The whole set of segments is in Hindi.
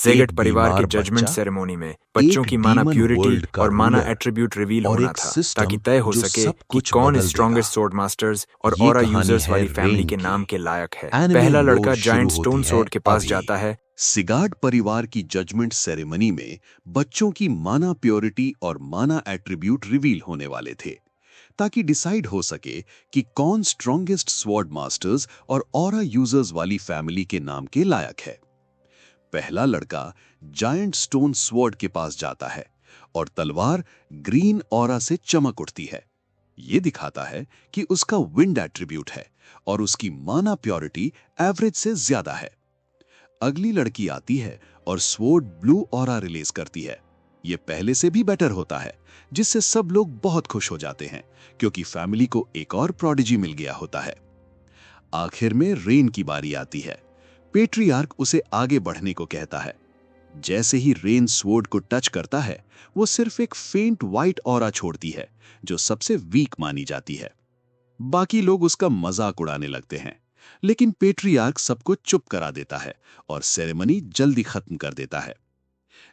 ज़ेगट एक परिवार के बीमार जजमेंट बच्चा, सेरेमनी में बच्चों एक की माना डीमन प्यूरिटी वर्ल्ड का और माना रूलर एट्रीब्यूट रिवील और होना एक था ताकि सिस्टम तय हो जो सके सब कि कुछ कौन बदल देगा। स्ट्रॉन्गेस्ट स्वॉर्ड मास्टर्स और ये ऑरा कहानी यूजर्स है वाली फैमिली रेन के की। नाम के लायक है। एनिमे पहला लोर लड़का शुरू जायंट होती स्टोन है सोर्ड के पास अभी। जाता है। सिगार्ड परिवार की जजमेंट सेरेमनी में बच्चों की माना प्योरिटी और माना एट्रीब्यूट रिवील होने वाले थे ताकि डिसाइड हो सके कि कौन स्ट्रॉन्गेस्ट स्वॉर्ड मास्टर्स और ऑरा यूजर्स वाली फैमिली के नाम के लायक है। पहला लड़का जायंट स्टोन स्वॉर्ड के पास जाता है और तलवार ग्रीन ऑरा से चमक उठती है। ये दिखाता है कि उसका विंड एट्रीब्यूट है और उसकी माना प्योरिटी एवरेज से ज्यादा है। अगली लड़की आती है और स्वॉर्ड ब्लू ऑरा रिलीज करती है। ये पहले से भी बेटर होता है, जिससे सब लोग बहुत खुश हो जाते हैं क्योंकि फैमिली को एक और प्रोडिजी मिल गया होता है। आखिर में रेन की बारी आती है। पेट्रियार्क उसे आगे बढ़ने को कहता है। जैसे ही रेन स्वॉर्ड को टच करता है, वो सिर्फ एक फेंट व्हाइट ऑरा छोड़ती है जो सबसे वीक मानी जाती है। बाकी लोग उसका मजाक उड़ाने लगते हैं, लेकिन पेट्रियार्क सबको चुप करा देता है और सेरेमनी जल्दी खत्म कर देता है।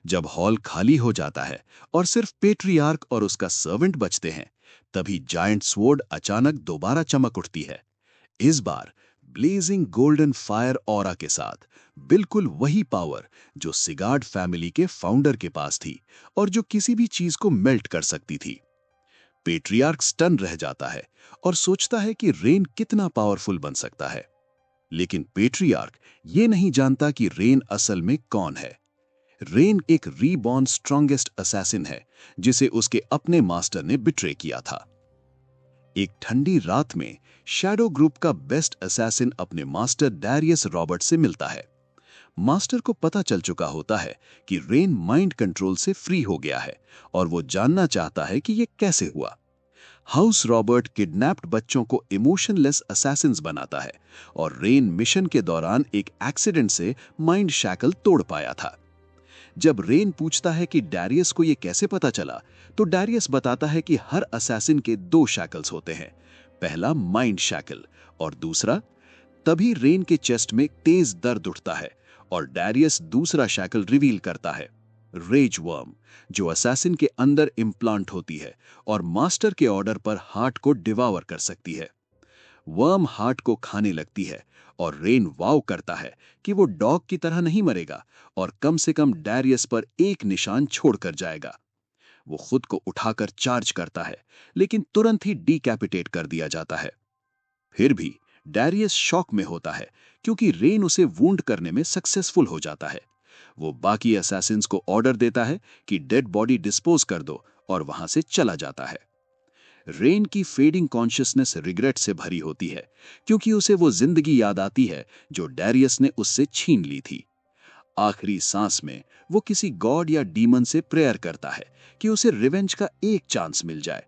जब हॉल खाली हो जाता है और सिर्फ पेट्रियार्क और उसका सर्वेंट बचते हैं, तभी जायंट स्वॉर्ड अचानक दोबारा चमक उठती है। इस बार ब्लेजिंग गोल्डन फायर ऑरा के साथ, बिल्कुल वही पावर जो सिगार्ड फैमिली के फाउंडर के पास थी और जो किसी भी चीज को मेल्ट कर सकती थी। पेट्रियार्क स्टन रह जाता है और सोचता है कि रेन कितना पावरफुल बन सकता है। लेकिन पेट्रियार्क ये नहीं जानता कि रेन असल में कौन है। रेन एक रीबॉर्न स्ट्रॉन्गेस्ट असैसिन है जिसे उसके अपने मास्टर ने बिट्रे किया था। एक ठंडी रात में शैडो ग्रुप का बेस्ट असैसिन अपने मास्टर डैरियस रॉबर्ट से मिलता है। मास्टर को पता चल चुका होता है कि रेन माइंड कंट्रोल से फ्री हो गया है और वो जानना चाहता है कि ये कैसे हुआ। हाउस रॉबर्ट किडनैप्ड बच्चों को इमोशनलेस असैसिन्स बनाता है और रेन मिशन के दौरान एक एक्सीडेंट से माइंड शैकल तोड़ पाया था। जब रेन पूछता है कि डैरियस को यह कैसे पता चला, तो डैरियस बताता है कि हर असैसिन के दो शैकल्स होते हैं, पहला माइंड शैकल और दूसरा। तभी रेन के चेस्ट में तेज दर्द उठता है और डैरियस दूसरा शैकल रिवील करता है, रेज वर्म, जो असैसिन के अंदर इम्प्लांट होती है और मास्टर के ऑर्डर पर हार्ट को डिवावर कर सकती है। वर्म हार्ट को खाने लगती है और रेन वाव करता है कि वो डॉग की तरह नहीं मरेगा और कम से कम डैरियस पर एक निशान छोड़कर जाएगा। वो खुद को उठाकर चार्ज करता है, लेकिन तुरंत ही डिकैपिटेट कर दिया जाता है। फिर भी डैरियस शॉक में होता है क्योंकि रेन उसे वूंड करने में सक्सेसफुल हो जाता है। वो बाकी असैसिन्स को ऑर्डर देता है कि डेड बॉडी डिस्पोज कर दो और वहां से चला जाता है। रेन की फेडिंग कॉन्शियसनेस रिग्रेट से भरी होती है क्योंकि उसे वो जिंदगी याद आती है जो डैरियस ने उससे छीन ली थी। आखिरी सांस में वो किसी गॉड या डीमन से प्रेयर करता है कि उसे रिवेंज का एक चांस मिल जाए।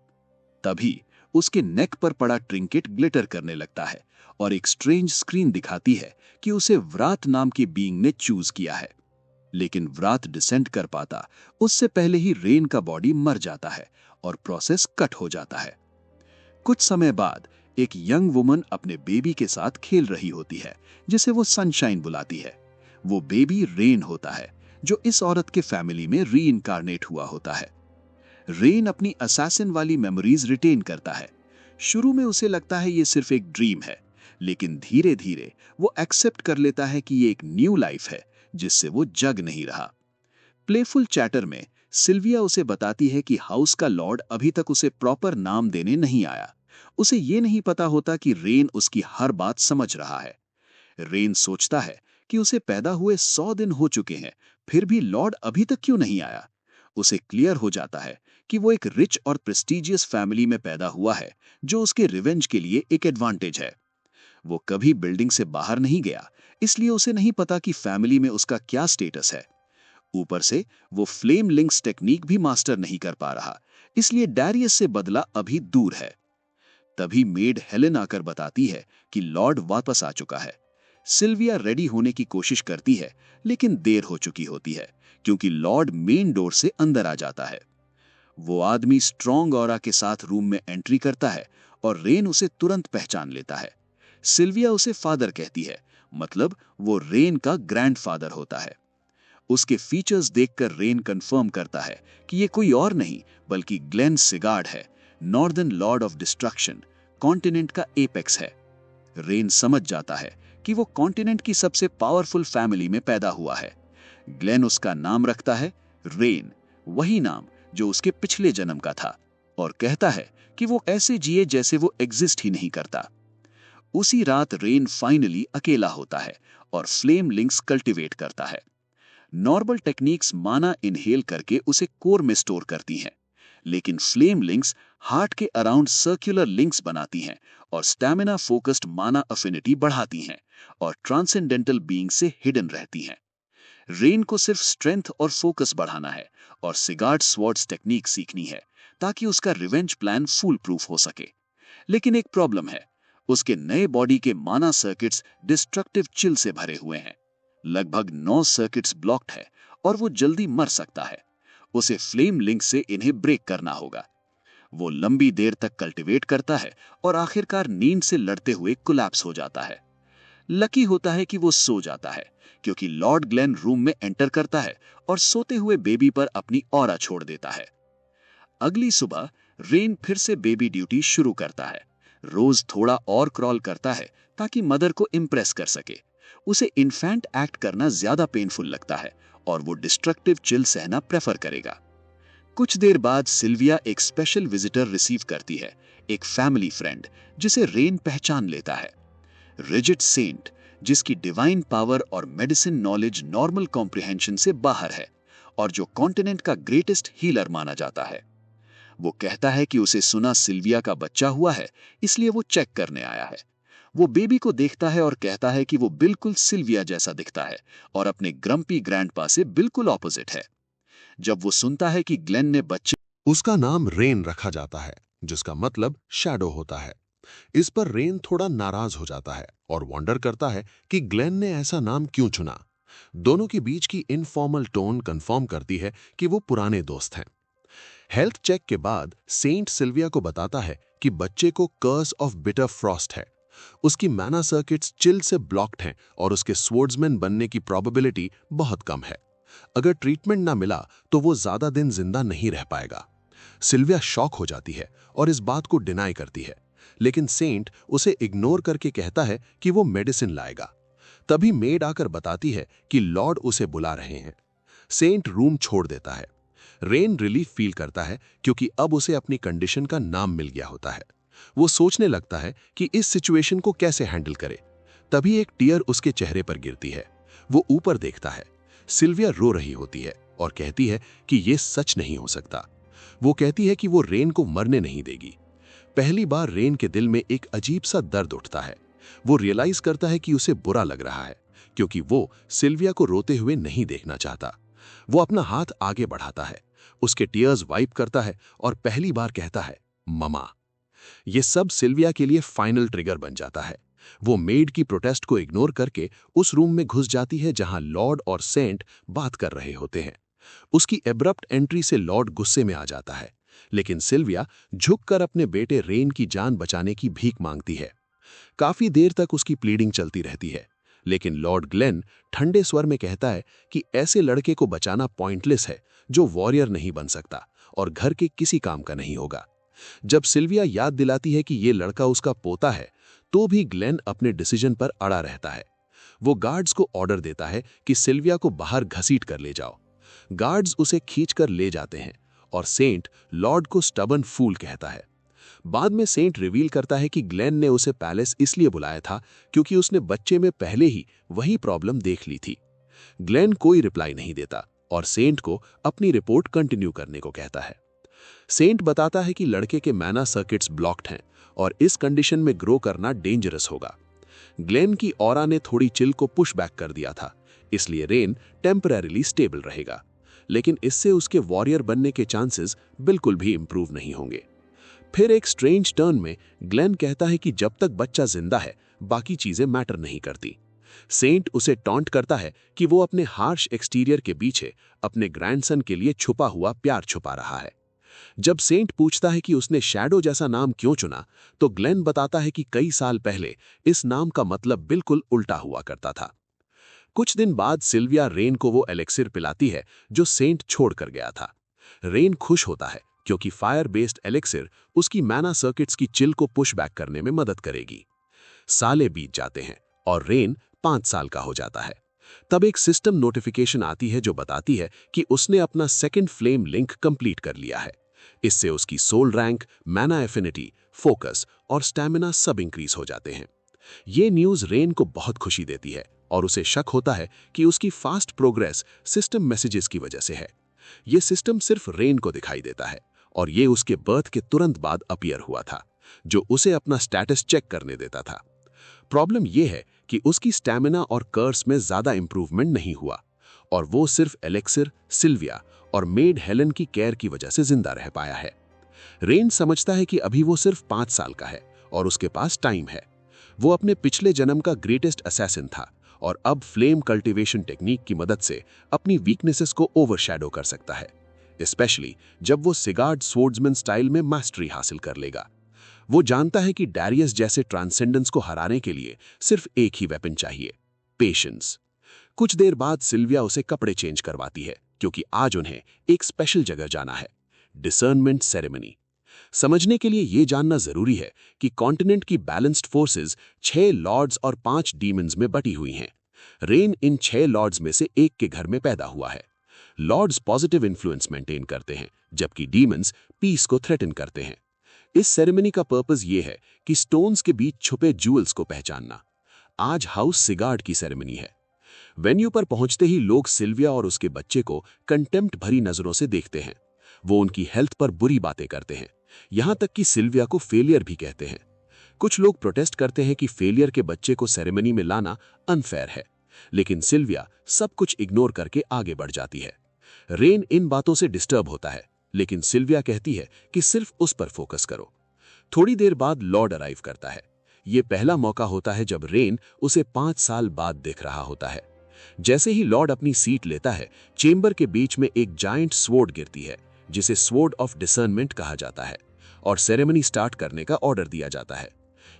तभी उसके नेक पर पड़ा ट्रिंकेट ग्लिटर करने लगता है और एक स्ट्रेंज स्क्रीन दिखाती है कि उसे व्रात नाम की बीइंग ने चूज किया है। लेकिन व्रात डिसेंड कर पाता उससे पहले ही रेन का बॉडी मर जाता है और प्रोसेस कट हो जाता है। कुछ समय बाद एक यंग वुमन अपने बेबी के साथ खेल रही होती है जिसे वो सनशाइन बुलाती है। वो बेबी रेन होता है जो इस औरत के फैमिली में रीइंकार्नेट हुआ होता है। रेन अपनी असैसिन वाली मेमोरीज रिटेन करता है। शुरू में उसे लगता है ये सिर्फ एक ड्रीम है, लेकिन धीरे धीरे वो एक्सेप्ट कर लेता है कि ये एक न्यू लाइफ है जिससे वो जग नहीं रहा। प्लेफुल चैटर में सिल्विया उसे बताती है कि हाउस का लॉर्ड अभी तक उसे प्रॉपर नाम देने नहीं आया। उसे ये नहीं पता होता कि रेन उसकी हर बात समझ रहा है। रेन सोचता है कि उसे पैदा हुए 100 दिन हो चुके हैं, फिर भी लॉर्ड अभी तक क्यों नहीं आया। उसे क्लियर हो जाता है कि वो एक रिच और प्रेस्टिजियस फैमिली में पैदा हुआ है जो उसके रिवेंज के लिए एक एडवांटेज है। वो कभी बिल्डिंग से बाहर नहीं गया, इसलिए उसे नहीं पता कि फैमिली में उसका क्या स्टेटस है। ऊपर से वो फ्लेम लिंक्स टेक्निक भी मास्टर नहीं कर पा रहा, इसलिए डैरियस से बदला अभी दूर है। तभी मेड हेलेन आकर बताती है कि लॉर्ड वापस आ चुका है। सिल्विया रेडी होने की कोशिश करती है, लेकिन देर हो चुकी होती है क्योंकि लॉर्ड मेन डोर से अंदर आ जाता है। वो आदमी स्ट्रॉन्ग ऑरा के साथ रूम में एंट्री करता है और रेन उसे तुरंत पहचान लेता है। सिल्विया उसे फादर कहती है, मतलब वो रेन का ग्रैंडफादर होता है। उसके फीचर्स देखकर रेन कंफर्म करता है कि ये कोई और नहीं बल्कि ग्लेन सिगार्ड है, northern Lord of destruction, continent का एपेक्स है। रेन समझ जाता है कि वो कॉन्टिनेंट की सबसे पावरफुल फैमिली में पैदा हुआ है। ग्लेन उसका नाम रखता है रेन, वही नाम जो उसके पिछले जन्म का था, और कहता है कि वो ऐसे जिए जैसे वो एग्जिस्ट ही नहीं करता। उसी रात रेन फाइनली अकेला होता है और फ्लेम लिंक्स कल्टीवेट करता है। नॉर्मल टेक्निक्स माना इनहेल करके उसे कोर में स्टोर करती हैं, लेकिन फ्लेम लिंक्स हार्ट के अराउंड सर्कुलर लिंक्स बनाती हैं और स्टैमिना फोकस्ड माना अफिनिटी बढ़ाती हैं और ट्रांसेंडेंटल बीइंग से हिडन रहती हैं। रेन को सिर्फ स्ट्रेंथ और फोकस बढ़ाना है और सिगार्ड स्वॉर्ड्स टेक्निक सीखनी है ताकि उसका रिवेंज प्लान फूल प्रूफ हो सके। लेकिन एक प्रॉब्लम है, उसके नए बॉडी के माना सर्किट्स डिस्ट्रक्टिव चिल से भरे हुए हैं। लगभग 9 सर्किट्स ब्लॉक्ड है और वो जल्दी मर सकता है। उसे फ्लेम लिंक से इन्हें ब्रेक करना होगा। वो लंबी देर तक कल्टीवेट करता है और आखिरकार नींद से लड़ते हुए कोलैप्स हो जाता है। लकी होता है कि वो सो जाता है, क्योंकि लॉर्ड ग्लेन रूम में एंटर करता है और सोते हुए बेबी पर अपनी ऑरा छोड़ देता है। अगली सुबह रेन फिर से बेबी ड्यूटी शुरू करता है। रोज थोड़ा और क्रॉल करता है ताकि मदर को इम्प्रेस कर सके। उसे इन्फेंट एक्ट करना ज्यादा पेनफुल लगता है और वो डिस्ट्रक्टिव चिल सहना प्रेफर करेगा। कुछ देर बाद सिल्विया एक स्पेशल विजिटर रिसीव करती है, एक फैमिली फ्रेंड जिसे रेन पहचान लेता है। रिजिड सेंट, जिसकी डिवाइन पावर और मेडिसिन नॉलेज नॉर्मल कॉम्प्रिहेंशन से बाहर है और जो कॉन्टिनेंट का ग्रेटेस्ट हीलर माना जाता है। वो कहता है कि उसे सुना सिल्विया का बच्चा हुआ है, इसलिए वो चेक करने आया है। वो बेबी को देखता है और कहता है कि वो बिल्कुल सिल्विया जैसा दिखता है और अपने ग्रम्पी ग्रैंडपा से बिल्कुल ऑपोजिट है। जब वो सुनता है कि ग्लेन ने बच्चे उसका नाम रेन रखा जाता है, जिसका मतलब शैडो होता है। इस पर रेन थोड़ा नाराज हो जाता है और वॉन्डर करता है कि ग्लेन ने ऐसा नाम क्यों चुना। दोनों के बीच की इनफॉर्मल टोन कंफर्म करती है कि वो पुराने दोस्त हैं। हेल्थ चेक के बाद सेंट सिल्विया को बताता है कि बच्चे को कर्स ऑफ बिटर फ्रॉस्ट है। उसकी मैना सर्किट्स चिल से ब्लॉक्ड हैं और उसके स्वॉर्ड्समैन बनने की प्रोबेबिलिटी बहुत कम है। अगर ट्रीटमेंट ना मिला तो वो ज्यादा दिन जिंदा नहीं रह पाएगा। सिल्विया शॉक हो जाती है और इस बात को डिनाई करती है, लेकिन सेंट उसे इग्नोर करके कहता है कि वो मेडिसिन लाएगा। तभी मेड आकर बताती है कि लॉर्ड उसे बुला रहे हैं। सेंट रूम छोड़ देता है। रेन रिलीफ फील करता है क्योंकि अब उसे अपनी कंडीशन का नाम मिल गया होता है। वो सोचने लगता है कि इस सिचुएशन को कैसे हैंडल करे। तभी एक टीयर उसके चेहरे पर गिरती है। वो ऊपर देखता है। सिल्विया रो रही होती है और कहती है कि ये सच नहीं हो सकता। वो कहती है कि वो रेन को मरने नहीं देगी। पहली बार रेन के दिल में एक अजीब सा दर्द उठता है। वो रियलाइज करता है कि उसे बुरा लग रहा है, क्योंकि वो सिल्विया को रोते हुए नहीं देखना चाहता। वो अपना हाथ आगे बढ़ाता है, उसके टीयर्स वाइप करता है और पहली बार कहता है, ममा। ये सब सिल्विया के लिए फाइनल ट्रिगर बन जाता है। वो मेड की प्रोटेस्ट को इग्नोर करके उस रूम में घुस जाती है जहां लॉर्ड और सेंट बात कर रहे होते हैं। उसकी एब्रप्ट एंट्री से लॉर्ड गुस्से में आ जाता है, लेकिन सिल्विया झुककर अपने बेटे रेन की जान बचाने की भीख मांगती है। काफी देर तक उसकी प्लीडिंग चलती रहती है, लेकिन लॉर्ड ग्लेन ठंडे स्वर में कहता है कि ऐसे लड़के को बचाना पॉइंटलेस है जो वॉरियर नहीं बन सकता और घर के किसी काम का नहीं होगा। जब सिल्विया याद दिलाती है कि ये लड़का उसका पोता है, तो भी ग्लेन अपने डिसीजन पर अड़ा रहता है। वो गार्ड्स को ऑर्डर देता है कि सिल्विया को बाहर घसीट कर ले जाओ। गार्ड्स उसे खींचकर ले जाते हैं और सेंट लॉर्ड को स्टबर्न फूल कहता है। बाद में सेंट रिवील करता है कि ग्लेन ने उसे पैलेस इसलिए बुलाया था क्योंकि उसने बच्चे में पहले ही वही प्रॉब्लम देख ली थी। ग्लेन कोई रिप्लाई नहीं देता और सेंट को अपनी रिपोर्ट कंटिन्यू करने को कहता है। सेंट बताता है कि लड़के के मैना सर्किट्स ब्लॉक्ड हैं और इस कंडीशन में ग्रो करना डेंजरस होगा। ग्लेन की ऑरा ने थोड़ी चिल को पुश बैक कर दिया था, इसलिए रेन टेम्परेरीली स्टेबल रहेगा, लेकिन इससे उसके वॉरियर बनने के चांसेस बिल्कुल भी इंप्रूव नहीं होंगे। फिर एक स्ट्रेंज टर्न में ग्लेन कहता है कि जब तक बच्चा जिंदा है, बाकी चीजें मैटर नहीं करती। सेंट उसे टॉन्ट करता है कि वो अपने हार्श एक्सटीरियर के पीछे अपने ग्रैंडसन के लिए छुपा हुआ प्यार छुपा रहा है। जब सेंट पूछता है कि उसने शैडो जैसा नाम क्यों चुना, तो ग्लेन बताता है कि कई साल पहले इस नाम का मतलब बिल्कुल उल्टा हुआ करता था। कुछ दिन बाद सिल्विया रेन को वो एलेक्सिर पिलाती है जो सेंट छोड़ कर गया था। रेन खुश होता है क्योंकि फायर बेस्ड एलेक्सिर उसकी मैना सर्किट्स की चिल को पुश बैक करने में मदद करेगी। साले बीत जाते हैं और रेन 5 साल का हो जाता है। तब एक सिस्टम नोटिफिकेशन आती है जो बताती है कि उसने अपना सेकंड फ्लेम लिंक कंप्लीट कर लिया है। इससे उसकी सोल रैंक, मैना एफिनिटी, फोकस और स्टैमिना सब इंक्रीज हो जाते हैं। ये न्यूज़ रेन को बहुत खुशी देती है और उसे शक होता है कि उसकी फास्ट प्रोग्रेस सिस्टम मैसेजेस की वजह से है। ये सिस्टम सिर्फ रेन को दिखाई देता है और ये उसके बर्थ के तुरंत बाद अपीयर हुआ था, जो उसे अपना स्टेटस चेक करने देता था। प्रॉब्लम यह है कि उसकी स्टैमिना और कर्स में ज्यादा इंप्रूवमेंट नहीं हुआ और वो सिर्फ एलेक्सिर, सिल्विया और मेड हेलन की केयर की वजह से जिंदा रह पाया है। रेन समझता है कि अभी वो सिर्फ 5 साल का है और उसके पास टाइम है। वो अपने पिछले जन्म का ग्रेटेस्ट असैसिन था और अब फ्लेम कल्टीवेशन टेक्निक की मदद से अपनी वीकनेसेस को ओवरशैडो कर सकता है, स्पेशली जब वो सिगार्ड स्वॉर्ड्समैन स्टाइल में मास्टरी हासिल कर लेगा। वो जानता है कि डैरियस जैसे ट्रांसेंडेंस को हराने के लिए सिर्फ एक ही वेपन चाहिए, पेशेंस। कुछ देर बाद सिल्विया उसे कपड़े चेंज करवाती है क्योंकि आज उन्हें एक स्पेशल जगह जाना है, डिसर्नमेंट सेरेमनी। समझने के लिए यह जानना जरूरी है कि कॉन्टिनेंट की बैलेंस्ड फोर्सेस 6 लॉर्ड्स और 5 डीमंस में बटी हुई हैं। रेन इन 6 लॉर्ड्स में से एक के घर में पैदा हुआ है। लॉर्ड्स पॉजिटिव इन्फ्लुएंस मेंटेन करते हैं जबकि डीमंस पीस को थ्रेटन करते हैं। इस सेरेमनी का पर्पस ये है कि स्टोन्स के बीच छुपे ज्यूल्स को पहचानना। आज हाउस सिगार्ड की सेरेमनी है। वेन्यू पर पहुंचते ही लोग सिल्विया और उसके बच्चे को कंटेम्प्ट भरी नजरों से देखते हैं। वो उनकी हेल्थ पर बुरी बातें करते हैं, यहां तक कि सिल्विया को फेलियर भी कहते हैं। कुछ लोग प्रोटेस्ट करते हैं कि फेलियर के बच्चे को सेरेमनी में लाना अनफेयर है, लेकिन सिल्विया सब कुछ इग्नोर करके आगे बढ़ जाती है। रेन इन बातों से डिस्टर्ब होता है, लेकिन सिल्विया कहती है कि सिर्फ उस पर फोकस करो। थोड़ी देर बाद लॉर्ड अराइव करता है। ये पहला मौका होता है जब रेन उसे 5 साल बाद देख रहा होता है। जैसे ही लॉर्ड अपनी सीट लेता है, चेंबर के बीच में एक जायंट स्वॉर्ड गिरती है जिसे स्वॉर्ड ऑफ डिसर्नमेंट कहा जाता है और सेरेमनी स्टार्ट करने का ऑर्डर दिया जाता है।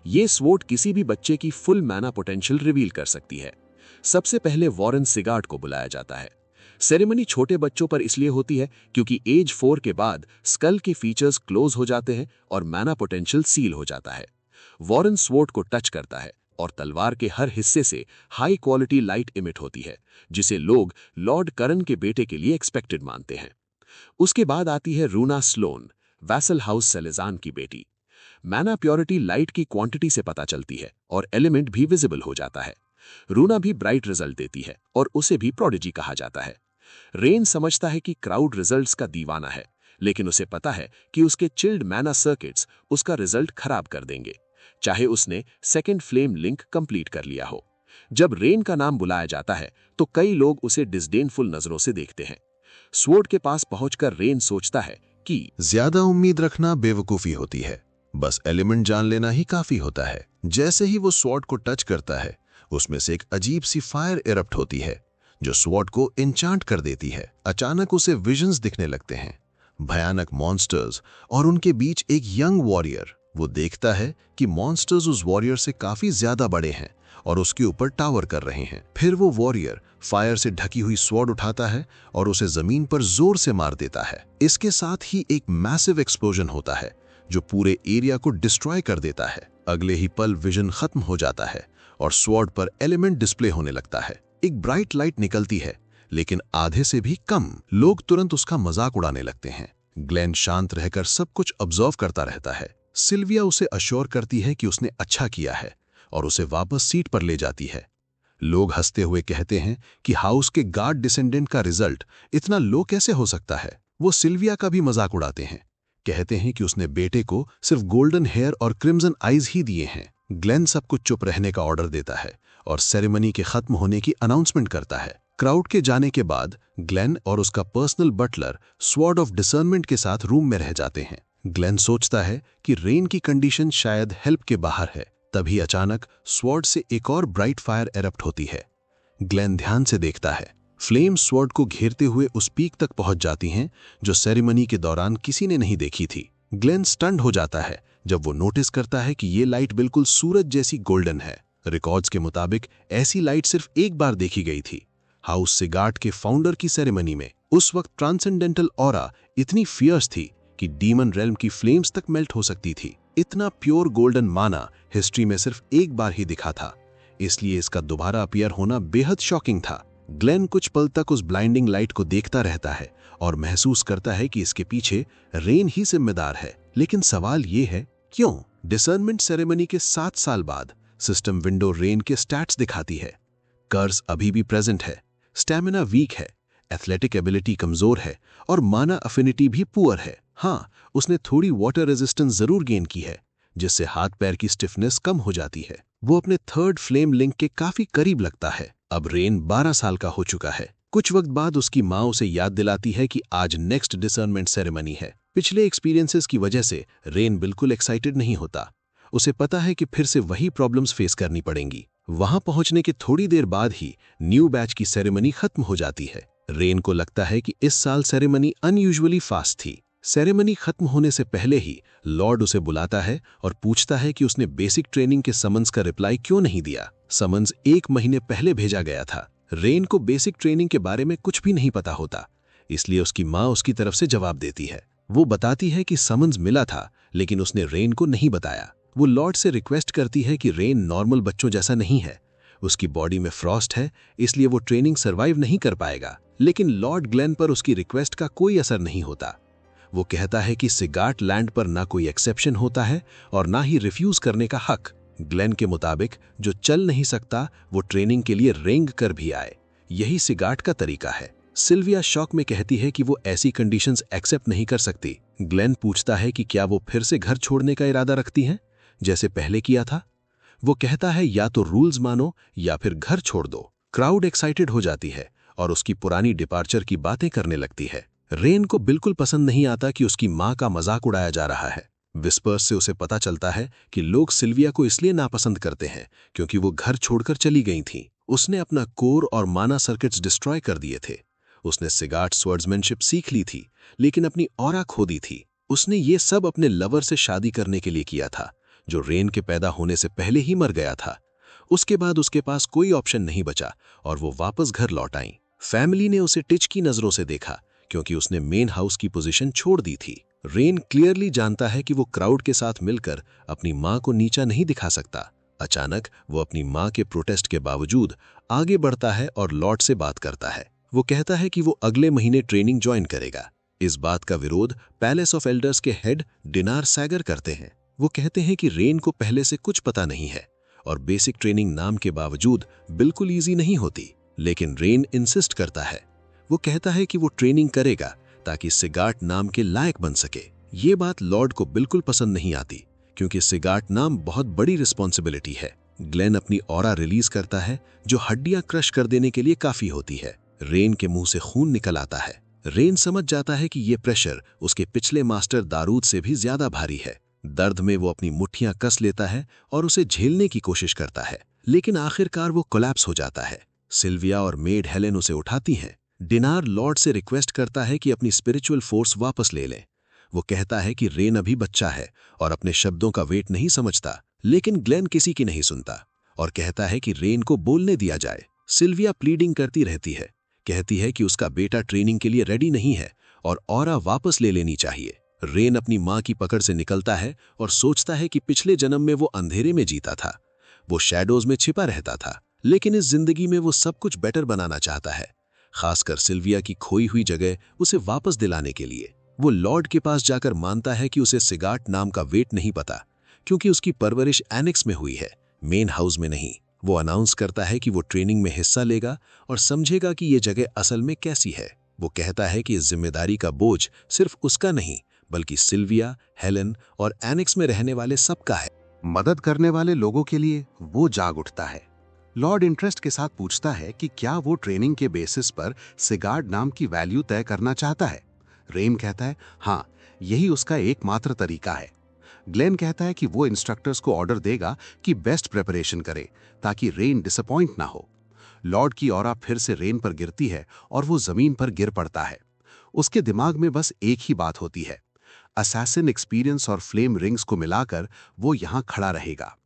ये स्वॉर्ड किसी भी बच्चे की फुल मैना पोटेंशियल रिवील कर सकती है। सबसे पहले वॉरेन सिगार्ड को बुलाया जाता है। सेरेमनी छोटे बच्चों पर इसलिए होती है क्योंकि एज 4 के बाद स्कल के फीचर्स क्लोज हो जाते हैं और मैना पोटेंशियल सील हो जाता है। वॉरेन स्वॉर्ड को टच करता है और तलवार के हर हिस्से से हाई क्वालिटी लाइट इमिट होती है, जिसे लोग लॉर्ड करन के बेटे के लिए एक्सपेक्टेड मानते हैं। उसके बाद आती है रूना स्लोन, वैसल हाउस सेलेजान की बेटी। मैना प्योरिटी लाइट की क्वांटिटी से पता चलती है और एलिमेंट भी विजिबल हो जाता है। रूना भी ब्राइट रिजल्ट देती है और उसे भी प्रोडिजी कहा जाता है। रेन समझता है कि क्राउड रिजल्ट्स का दीवाना है, लेकिन उसे पता है कि उसके चिल्ड मैना सर्किट्स उसका रिजल्ट खराब कर देंगे, चाहे उसने सेकंड फ्लेम लिंक कंप्लीट कर लिया हो। जब रेन का नाम बुलाया जाता है तो कई लोग उसे डिसडेनफुल नजरों से देखते हैं। स्वॉर्ड के पास पहुंचकर रेन सोचता है कि ज्यादा उम्मीद रखना बेवकूफी होती है, बस एलिमेंट जान लेना ही काफी होता है। जैसे ही वो स्वॉर्ड को टच करता है, उसमें से एक अजीब सी फायर इरप्ट होती है जो स्वॉर्ड को इंचांट कर देती है। अचानक उसे विजन्स दिखने लगते हैं, भयानक मॉन्स्टर्स और उनके बीच एक यंग वॉरियर। वो देखता है कि मॉन्स्टर्स उस वॉरियर से काफी ज्यादा बड़े हैं और उसके ऊपर टावर कर रहे हैं। फिर वो वॉरियर फायर से ढकी हुई स्वॉर्ड उठाता है और उसे जमीन पर जोर से मार देता है। इसके साथ ही एक मैसिव एक्सप्लोजन होता है जो पूरे एरिया को डिस्ट्रॉय कर देता है। अगले ही पल विजन खत्म हो जाता है और स्वॉर्ड पर एलिमेंट डिस्प्ले होने लगता है। एक ब्राइट लाइट निकलती है, लेकिन आधे से भी कम। लोग तुरंत उसका मजाक उड़ाने लगते हैं। ग्लेन शांत रहकर सब कुछ ऑब्जर्व करता रहता है। सिल्विया उसे अश्योर करती है कि उसने अच्छा किया है और उसे वापस सीट पर ले जाती है। लोग हंसते हुए कहते हैं कि हाउस के गार्ड डिसेंडेंट का रिजल्ट इतना लो कैसे हो सकता है। वो सिल्विया का भी मजाक उड़ाते हैं, कहते हैं कि उसने बेटे को सिर्फ गोल्डन हेयर और क्रिम्सन आईज ही दिए हैं। ग्लेन सब कुछ चुप रहने का ऑर्डर देता है और सेरेमनी के खत्म होने की अनाउंसमेंट करता है। क्राउड के जाने के बाद ग्लेन और उसका personal butler sword of discernment के साथ रूम में रह जाते हैं। ग्लेन सोचता है कि रेन की कंडीशन शायद हेल्प के बाहर है। तभी अचानक स्वॉर्ड से एक और ब्राइट फायर एरप्ट होती है। ग्लेन ध्यान से देखता है। फ्लेम स्वॉर्ड को घेरते हुए उस पीक तक पहुंच जाती हैं जो सेरेमनी के दौरान किसी ने नहीं देखी थी। ग्लेन स्टन्ड हो जाता है जब वो नोटिस करता है कि ये लाइट बिल्कुल सूरज जैसी गोल्डन है। रिकॉर्ड्स के मुताबिक ऐसी लाइट सिर्फ एक बार देखी गई थी, हाउस सिगार्ट के फाउंडर की सेरेमनी में। उस वक्त ट्रांसेंडेंटल ऑरा इतनी फियर्स थी कि डीमन रेल्म की फ्लेम्स तक मेल्ट हो सकती थी। इतना प्योर गोल्डन माना हिस्ट्री में सिर्फ एक बार ही दिखा था, इसलिए इसका दोबारा अपीयर होना बेहद शॉकिंग था। ग्लेन कुछ पल तक उस ब्लाइंडिंग लाइट को देखता रहता है और महसूस करता है कि इसके पीछे रेन ही जिम्मेदार है। लेकिन सवाल ये है, क्यों? डिसर्नमेंट सेरेमनी के 7 साल बाद सिस्टम विंडो रेन के स्टैट्स दिखाती है। कर्स अभी भी प्रेजेंट है, स्टैमिना वीक है, एथलेटिक एबिलिटी कमजोर है और माना अफिनिटी भी पुअर है। हाँ, उसने थोड़ी वाटर रेजिस्टेंस जरूर गेन की है, जिससे हाथ पैर की स्टिफनेस कम हो जाती है। वो अपने थर्ड फ्लेम लिंक के काफी करीब लगता है। अब रेन 12 साल का हो चुका है। कुछ वक्त बाद उसकी माँ उसे याद दिलाती है कि आज नेक्स्ट डिसर्नमेंट सेरेमनी है। पिछले एक्सपीरियंसेस की वजह से रेन बिल्कुल एक्साइटेड नहीं होता। उसे पता है कि फिर से वही प्रॉब्लम्स फेस करनी पड़ेंगी। वहां पहुंचने के थोड़ी देर बाद ही न्यू बैच की सेरेमनी खत्म हो जाती है। रेन को लगता है कि इस साल सेरेमनी अनयूजुअली फास्ट थी। सेरेमनी खत्म होने से पहले ही लॉर्ड उसे बुलाता है और पूछता है कि उसने बेसिक ट्रेनिंग के समन्स का रिप्लाई क्यों नहीं दिया। समन्स 1 महीने पहले भेजा गया था। रेन को बेसिक ट्रेनिंग के बारे में कुछ भी नहीं पता होता, इसलिए उसकी माँ उसकी तरफ से जवाब देती है। वो बताती है कि समन्स मिला था, लेकिन उसने रेन को नहीं बताया। वो लॉर्ड से रिक्वेस्ट करती है कि रेन नॉर्मल बच्चों जैसा नहीं है, उसकी बॉडी में फ्रॉस्ट है, इसलिए वो ट्रेनिंग सर्वाइव नहीं कर पाएगा। लेकिन लॉर्ड ग्लेन पर उसकी रिक्वेस्ट का कोई असर नहीं होता। वो कहता है कि सिगार्ट लैंड पर ना कोई एक्सेप्शन होता है और ना ही रिफ्यूज करने का हक। ग्लेन के मुताबिक जो चल नहीं सकता वो ट्रेनिंग के लिए रेंग कर भी आए, यही सिगार्ट का तरीका है। सिल्विया शॉक में कहती है कि वो ऐसी कंडीशंस एक्सेप्ट नहीं कर सकती। ग्लेन पूछता है कि क्या वो फिर से घर छोड़ने का इरादा रखती हैं, जैसे पहले किया था। वो कहता है या तो रूल्स मानो या फिर घर छोड़ दो। क्राउड एक्साइटेड हो जाती है और उसकी पुरानी डिपार्चर की बातें करने लगती है। रेन को बिल्कुल पसंद नहीं आता कि उसकी माँ का मजाक उड़ाया जा रहा है। विस्पर्स से उसे पता चलता है कि लोग सिल्विया को इसलिए नापसंद करते हैं क्योंकि वो घर छोड़कर चली गई थी। उसने अपना कोर और माना सर्किट्स डिस्ट्रॉय कर दिए थे। उसने सिगार्ट स्वर्ड्समैनशिप सीख ली थी, लेकिन अपनी ऑरा खो दी थी। उसने ये सब अपने लवर से शादी करने के लिए किया था, जो रेन के पैदा होने से पहले ही मर गया था। उसके बाद उसके पास कोई ऑप्शन नहीं बचा और वो वापस घर लौट आई। फैमिली ने उसे टिच की नजरों से देखा क्योंकि उसने मेन हाउस की पोजीशन छोड़ दी थी। रेन क्लियरली जानता है कि वो क्राउड के साथ मिलकर अपनी माँ को नीचा नहीं दिखा सकता। अचानक वो अपनी माँ के प्रोटेस्ट के बावजूद आगे बढ़ता है और लॉर्ड से बात करता है। वो कहता है कि वो अगले महीने ट्रेनिंग ज्वाइन करेगा। इस बात का विरोध पैलेस ऑफ एल्डर्स के हेड डिनार सैगर करते हैं। वो कहते हैं कि रेन को पहले से कुछ पता नहीं है और बेसिक ट्रेनिंग नाम के बावजूद बिल्कुल ईजी नहीं होती। लेकिन रेन इंसिस्ट करता है। वो कहता है कि वो ट्रेनिंग करेगा ताकि सिगार्ट नाम के लायक बन सके। ये बात लॉर्ड को बिल्कुल पसंद नहीं आती क्योंकि सिगार्ट नाम बहुत बड़ी रिस्पॉन्सिबिलिटी है। ग्लेन अपनी ऑरा रिलीज करता है जो हड्डियां क्रश कर देने के लिए काफी होती है। रेन के मुंह से खून निकल आता है। रेन समझ जाता है कि ये प्रेशर उसके पिछले मास्टर दारूद से भी ज्यादा भारी है। दर्द में वो अपनी मुट्ठियां कस लेता है और उसे झेलने की कोशिश करता है, लेकिन आखिरकार वो कोलैप्स हो जाता है। सिल्विया और मेड हेलेन उसे उठाती हैं। डिनार लॉर्ड से रिक्वेस्ट करता है कि अपनी स्पिरिचुअल फोर्स वापस ले लें। वो कहता है कि रेन अभी बच्चा है और अपने शब्दों का वेट नहीं समझता, लेकिन ग्लेन किसी की नहीं सुनता और कहता है कि रेन को बोलने दिया जाए। सिल्विया प्लीडिंग करती रहती है, कहती है कि उसका बेटा ट्रेनिंग के लिए रेडी नहीं है और ऑरा वापस ले लेनी चाहिए। रेन अपनी माँ की पकड़ से निकलता है और सोचता है कि पिछले जन्म में वो अंधेरे में जीता था, वो शैडोज में छिपा रहता था, लेकिन इस जिंदगी में वो सब कुछ बेटर बनाना चाहता है, खासकर सिल्विया की खोई हुई जगह उसे वापस दिलाने के लिए। वो लॉर्ड के पास जाकर मानता है कि उसे सिगार्ट नाम का वेट नहीं पता क्योंकि उसकी परवरिश एनेक्स में हुई है, मेन हाउस में नहीं। वो अनाउंस करता है कि वो ट्रेनिंग में हिस्सा लेगा और समझेगा कि ये जगह असल में कैसी है। वो कहता है कि इस जिम्मेदारी का बोझ सिर्फ उसका नहीं बल्कि सिल्विया, हेलेन और एनेक्स में रहने वाले सबका है। मदद करने वाले लोगों के लिए वो जाग उठता है। लॉर्ड इंटरेस्ट के साथ पूछता है कि क्या वो ट्रेनिंग के बेसिस पर सिगार्ट नाम की वैल्यू तय करना चाहता है। रेन कहता है हाँ, यही उसका एकमात्र तरीका है। ग्लेन कहता है कि वो इंस्ट्रक्टर्स को ऑर्डर देगा कि बेस्ट प्रिपरेशन करे ताकि रेन डिसअपॉइंट ना हो। लॉर्ड की ऑरा फिर से रेन पर गिरती है और वो जमीन पर गिर पड़ता है। उसके दिमाग में बस एक ही बात होती है, असैसिन एक्सपीरियंस और फ्लेम रिंग्स को मिलाकर वो यहाँ खड़ा रहेगा।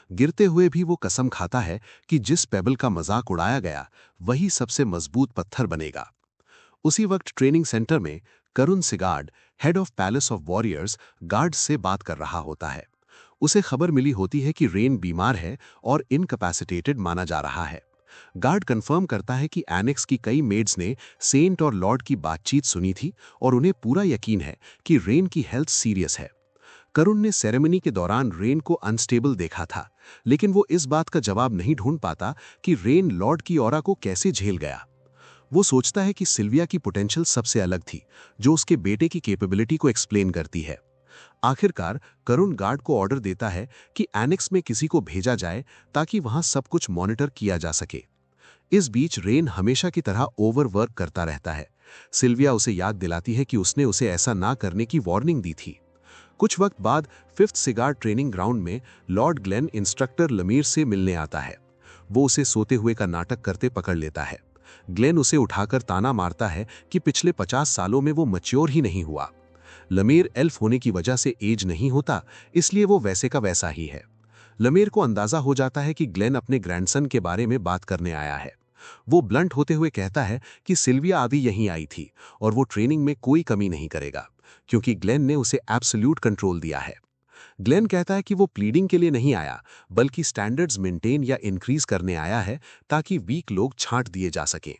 गिरते हुए भी वो कसम खाता है कि जिस पेबल का मजाक उड़ाया गया वही सबसे मजबूत पत्थर बनेगा। उसी वक्त ट्रेनिंग सेंटर में करुण सिगार्ड, head of palace of warriors, guard से बात कर रहा होता है। उसे खबर मिली होती है कि रेन बीमार है और इनकैपेसिटेटेड माना जा रहा है। गार्ड कंफर्म करता है कि एनेक्स की कई मेड्स ने सेंट और लॉर्ड की बातचीत सुनी थी और उन्हें पूरा यकीन है कि रेन की हेल्थ सीरियस है। करुण ने सेरेमनी के दौरान रेन को अनस्टेबल देखा था, लेकिन वो इस बात का जवाब नहीं ढूंढ पाता कि रेन लॉर्ड की ऑरा को कैसे झेल गया। वो सोचता है कि सिल्विया की पोटेंशियल सबसे अलग थी, जो उसके बेटे की कैपेबिलिटी को एक्सप्लेन करती है। आखिरकार करुण गार्ड को ऑर्डर देता है कि एनेक्स में किसी को भेजा जाए ताकि वहां सब कुछ मॉनिटर किया जा सके। इस बीच रेन हमेशा की तरह ओवरवर्क करता रहता है। सिल्विया उसे याद दिलाती है कि उसने उसे ऐसा ना करने की वार्निंग दी थी। कुछ वक्त बाद 5th सिगार ट्रेनिंग ग्राउंड में लॉर्ड ग्लेन इंस्ट्रक्टर लमीर से मिलने आता है। वो उसे सोते हुए का नाटक करते पकड़ लेता है। ग्लेन उसे उठाकर ताना मारता है कि पिछले 50 सालों में वो मैच्योर ही नहीं हुआ। लमीर एल्फ होने की वजह से एज नहीं होता, इसलिए वो वैसे का वैसा ही है। लमीर को अंदाजा हो जाता है कि ग्लेन अपने ग्रैंडसन के बारे में बात करने आया है। वो ब्लंट होते हुए कहता है कि सिल्विया अभी यहीं आई थी और वो ट्रेनिंग में कोई कमी नहीं करेगा, क्योंकि ग्लेन ने उसे एब्सोल्यूट कंट्रोल दिया है। ग्लेन कहता है कि वो प्लीडिंग के लिए नहीं आया, बल्कि स्टैंडर्ड्स मेंटेन या इंक्रीज करने आया है ताकि वीक लोग छांट दिए जा सकें।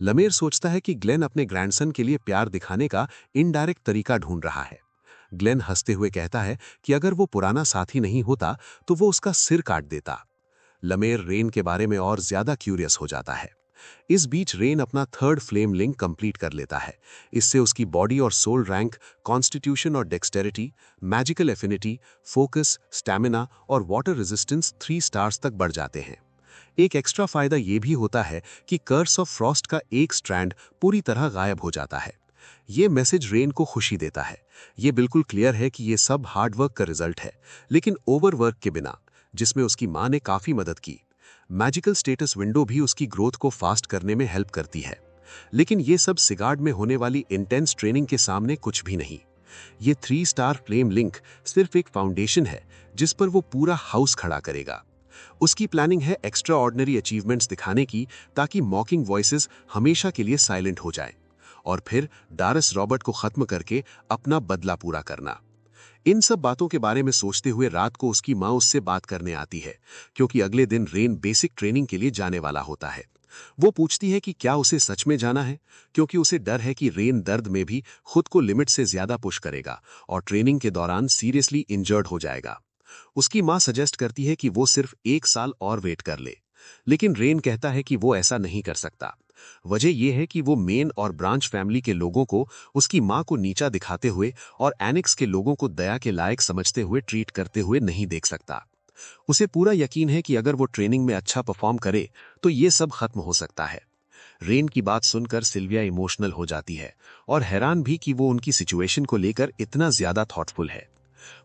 लमेर सोचता है कि ग्लेन अपने ग्रैंडसन के लिए प्यार दिखाने का इनडायरेक्ट तरीका ढूंढ रहा है। ग्लेन हंसते हुए कहता है कि अगर वो पुराना साथी नहीं होता तो वो उसका सिर काट देता। लमेर रेन के बारे में और ज्यादा क्यूरियस हो जाता है। इस बीच रेन अपना 3rd फ्लेम लिंक कंप्लीट कर लेता है। इससे उसकी बॉडी और सोल रैंक, कॉन्स्टिट्यूशन और dexterity, magical affinity, focus, stamina और वाटर रेजिस्टेंस 3 स्टार्स तक बढ़ जाते हैं। एक एक्स्ट्रा फायदा यह भी होता है कि कर्स ऑफ फ्रॉस्ट का एक स्ट्रैंड पूरी तरह गायब हो जाता है। ये मैसेज रेन को खुशी देता है। ये बिल्कुल क्लियर है कि ये सब हार्डवर्क का रिजल्ट है, लेकिन ओवरवर्क के बिना, जिसमें उसकी मां ने काफी मदद की। मैजिकल स्टेटस विंडो भी उसकी ग्रोथ को फास्ट करने में हेल्प करती है। लेकिन ये सब सिगार्ड में होने वाली इंटेंस ट्रेनिंग के सामने कुछ भी नहीं। ये 3 स्टार फ्लेम लिंक सिर्फ एक फाउंडेशन है जिस पर वो पूरा हाउस खड़ा करेगा। उसकी प्लानिंग है एक्स्ट्रा ऑर्डिनरी अचीवमेंट्स दिखाने की, ताकि मॉकिंग वॉइसेस हमेशा के लिए साइलेंट हो जाएं, और फिर डारस रॉबर्ट को खत्म करके अपना बदला पूरा करना। इन सब बातों के बारे में सोचते हुए रात को उसकी मां उससे बात करने आती है, क्योंकि अगले दिन रेन बेसिक ट्रेनिंग के लिए जाने वाला होता है। वो पूछती है कि क्या उसे सच में जाना है, क्योंकि उसे डर है कि रेन दर्द में भी खुद को लिमिट से ज्यादा पुश करेगा और ट्रेनिंग के दौरान सीरियसली इंजर्ड हो जाएगा। उसकी मां सजेस्ट करती है कि वो सिर्फ 1 साल और वेट कर ले, लेकिन रेन कहता है कि वो ऐसा नहीं कर सकता। वजह यह है कि वो मेन और ब्रांच फैमिली के लोगों को उसकी मां को नीचा दिखाते हुए और एनेक्स के लोगों को दया के लायक समझते हुए ट्रीट करते हुए नहीं देख सकता। उसे पूरा यकीन है कि अगर वो ट्रेनिंग में अच्छा परफॉर्म करे तो ये सब खत्म हो सकता है। रेन की बात सुनकर सिल्विया इमोशनल हो जाती है और हैरान भी कि वो उनकी सिचुएशन को लेकर इतना ज्यादा थॉटफुल है।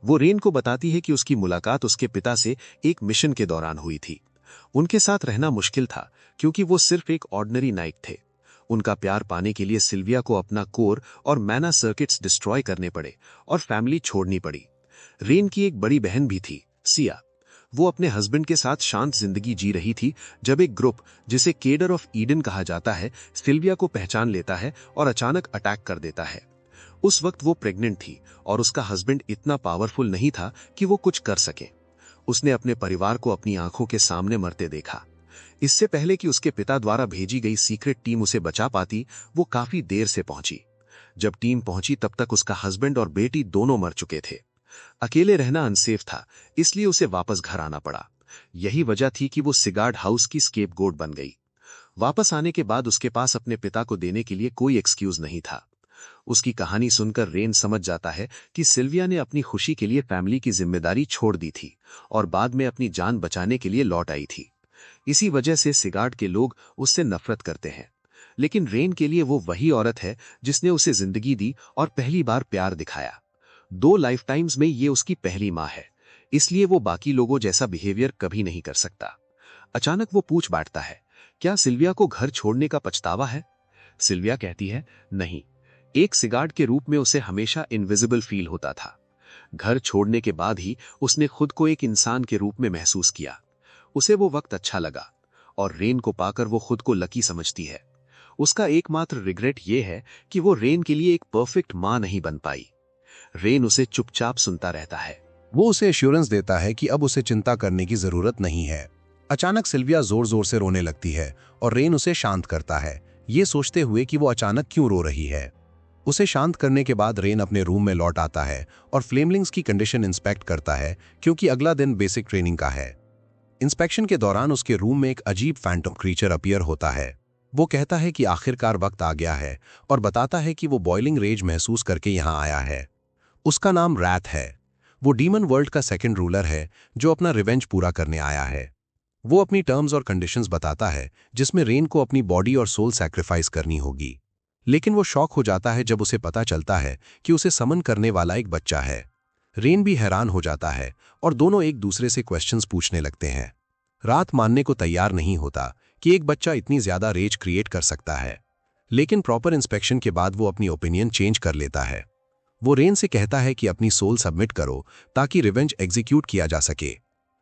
वो रेन को बताती है कि उसकी मुलाकात उसके पिता से एक मिशन के दौरान हुई थी। उनके साथ रहना मुश्किल था क्योंकि वो सिर्फ एक ऑर्डिनरी नाइट थे। उनका प्यार पाने के लिए सिल्विया को अपना कोर और मैना सर्किट्स डिस्ट्रॉय करने पड़े और फैमिली छोड़नी पड़ी। रेन की एक बड़ी बहन भी थी, सिया। वो अपने हस्बैंड के साथ शांत जिंदगी जी रही थी जब एक ग्रुप, जिसे केडर ऑफ ईडन कहा जाता है, सिल्विया को पहचान लेता है और अचानक अटैक कर देता है। उस वक्त वो प्रेग्नेंट थी और उसका हस्बैंड इतना पावरफुल नहीं था कि वो कुछ कर सके। उसने अपने परिवार को अपनी आंखों के सामने मरते देखा। इससे पहले कि उसके पिता द्वारा भेजी गई सीक्रेट टीम उसे बचा पाती, वो काफी देर से पहुंची। जब टीम पहुंची तब तक उसका हस्बैंड और बेटी दोनों मर चुके थे। अकेले रहना अनसेफ था, इसलिए उसे वापस घर आना पड़ा। यही वजह थी कि वो सिगार्ड हाउस की स्केपगोट बन गई। वापस आने के बाद उसके पास अपने पिता को देने के लिए कोई एक्सक्यूज नहीं था। उसकी कहानी सुनकर रेन समझ जाता है कि सिल्विया ने अपनी खुशी के लिए फैमिली की जिम्मेदारी छोड़ दी थी और बाद में अपनी जान बचाने के लिए लौट आई थी। इसी वजह से सिगार्ड के लोग उससे नफरत करते हैं। लेकिन रेन के लिए वो वही औरत है जिसने उसे जिंदगी दी और पहली बार प्यार दिखाया। 2 लाइफ टाइम्स में ये उसकी पहली माँ है, इसलिए वो बाकी लोगों जैसा बिहेवियर कभी नहीं कर सकता। अचानक वो पूछ बैठता है, क्या सिल्विया को घर छोड़ने का पछतावा है? सिल्विया कहती है, नहीं। एक सिगार्ड के रूप में उसे हमेशा इनविजिबल फील होता था। घर छोड़ने के बाद ही उसने खुद को एक इंसान के रूप में महसूस किया। उसे वो वक्त अच्छा लगा और रेन को पाकर वो खुद को लकी समझती है। उसका एकमात्र रिग्रेट ये है कि वो रेन के लिए एक परफेक्ट मां नहीं बन पाई। रेन उसे चुपचाप सुनता रहता है। वो उसे एश्योरेंस देता है कि अब उसे चिंता करने की जरूरत नहीं है। अचानक सिल्विया जोर जोर से रोने लगती है और रेन उसे शांत करता है, ये सोचते हुए कि वो अचानक क्यों रो रही है। उसे शांत करने के बाद रेन अपने रूम में लौट आता है और फ्लेमलिंग्स की कंडीशन इंस्पेक्ट करता है, क्योंकि अगला दिन बेसिक ट्रेनिंग का है। इंस्पेक्शन के दौरान उसके रूम में एक अजीब फैंटम क्रीचर अपीयर होता है। वो कहता है कि आखिरकार वक्त आ गया है और बताता है कि वो बॉइलिंग रेज महसूस करके यहाँ आया है। उसका नाम रैथ है। वो डीमन वर्ल्ड का सेकंड रूलर है जो अपना रिवेंज पूरा करने आया है। वो अपनी टर्म्स और कंडीशंस बताता है जिसमें रेन को अपनी बॉडी और सोल सैक्रिफाइस करनी होगी। लेकिन वो शॉक हो जाता है जब उसे पता चलता है कि उसे समन करने वाला एक बच्चा है। रेन भी हैरान हो जाता है और दोनों एक दूसरे से क्वेश्चंस पूछने लगते हैं। रात मानने को तैयार नहीं होता कि एक बच्चा इतनी ज्यादा रेज क्रिएट कर सकता है, लेकिन प्रॉपर इंस्पेक्शन के बाद वो अपनी ओपिनियन चेंज कर लेता है। वो रेन से कहता है कि अपनी सोल सबमिट करो ताकि रिवेंज एग्जीक्यूट किया जा सके,